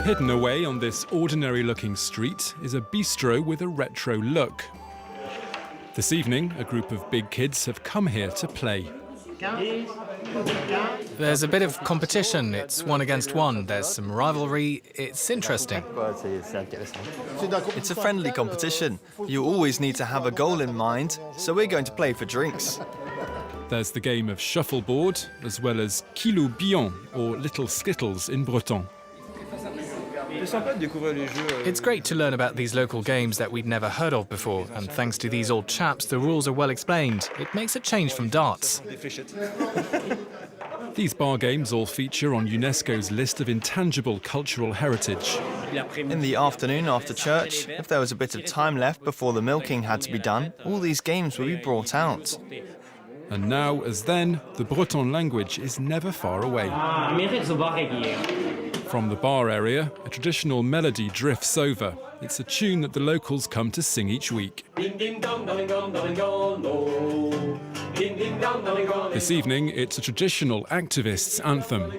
Hidden away on this ordinary-looking street is a bistro with a retro look. This evening, a group of big kids have come here to play. There's a bit of competition. It's one against one. There's some rivalry. It's interesting. It's a friendly competition. You always need to have a goal in mind, so we're going to play for drinks. There's the game of shuffleboard, as well as kilo billon, or little skittles in Breton. It's great to learn about these local games that we'd never heard of before, and thanks to these old chaps, the rules are well explained. It makes a change from darts. These bar games all feature on UNESCO's list of intangible cultural heritage. In the afternoon after church, if there was a bit of time left before the milking had to be done, all these games would be brought out. And now, as then, the Breton language is never far away. From the bar area, a traditional melody drifts over. It's a tune that the locals come to sing each week. This evening, it's a traditional activists' anthem.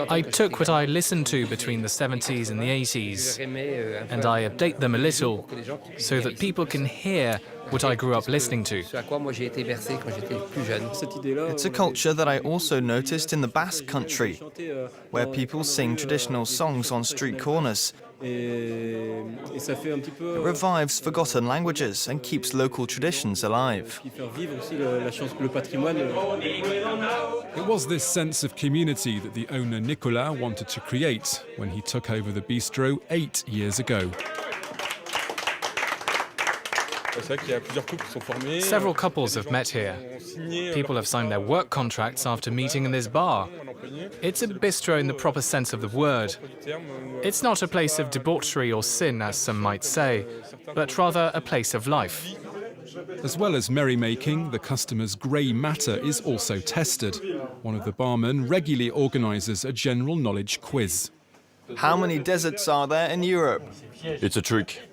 I took what I listened to between the 70s and the 80s, and I update them a little so that people can hear what I grew up listening to. It's a culture that I also noticed in the Basque country, where people sing traditional songs on street corners. It revives forgotten languages and keeps local traditions alive. It was this sense of community that the owner Nicolas wanted to create when he took over the bistro 8 years ago. Several couples have met here. People have signed their work contracts after meeting in this bar. It's a bistro in the proper sense of the word. It's not a place of debauchery or sin, as some might say, but rather a place of life. As well as merrymaking, the customers' grey matter is also tested. One of the barmen regularly organises a general knowledge quiz. How many deserts are there in Europe? It's a trick.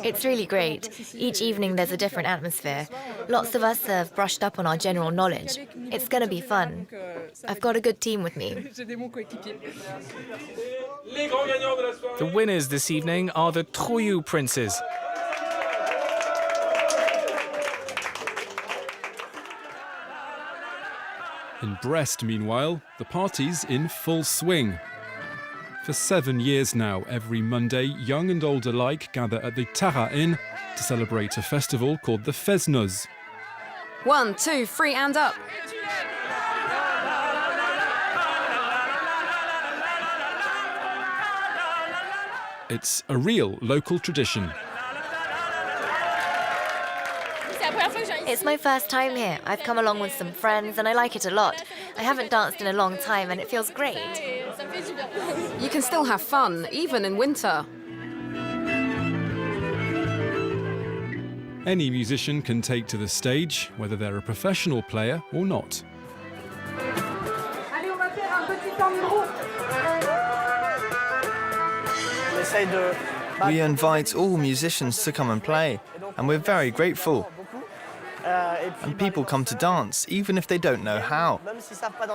It's really great. Each evening there's a different atmosphere. Lots of us have brushed up on our general knowledge. It's going to be fun. I've got a good team with me. The winners this evening are the Trouillou Princes. In Brest, meanwhile, the party's in full swing. For 7 years now, every Monday, young and old alike gather at the Tara Inn to celebrate a festival called the fest-noz. 1, 2, 3, and up. It's a real local tradition. It's my first time here. I've come along with some friends and I like it a lot. I haven't danced in a long time and it feels great. You can still have fun, even in winter. Any musician can take to the stage, whether they're a professional player or not. We invite all musicians to come and play, and we're very grateful. And people come to dance, even if they don't know how.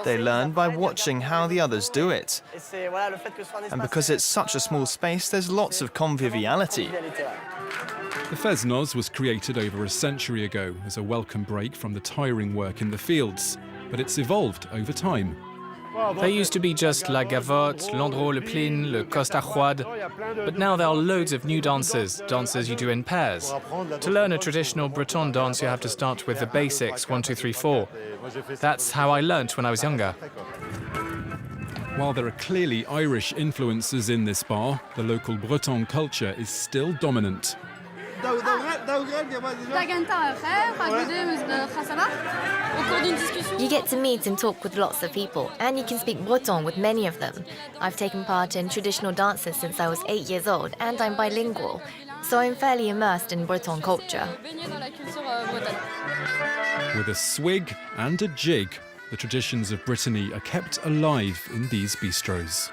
They learn by watching how the others do it. And because it's such a small space, there's lots of conviviality. The fest-noz was created over a century ago as a welcome break from the tiring work in the fields, but it's evolved over time. There used to be just la gavotte, l'endroit le plin, le coste à roide, but now there are loads of new dances you do in pairs. To learn a traditional Breton dance, you have to start with the basics, 1, 2, 3, 4. That's how I learnt when I was younger. While there are clearly Irish influences in this bar, the local Breton culture is still dominant. You get to meet and talk with lots of people, and you can speak Breton with many of them. I've taken part in traditional dances since I was 8 years old, and I'm bilingual, so I'm fairly immersed in Breton culture. With a swig and a jig, the traditions of Brittany are kept alive in these bistros.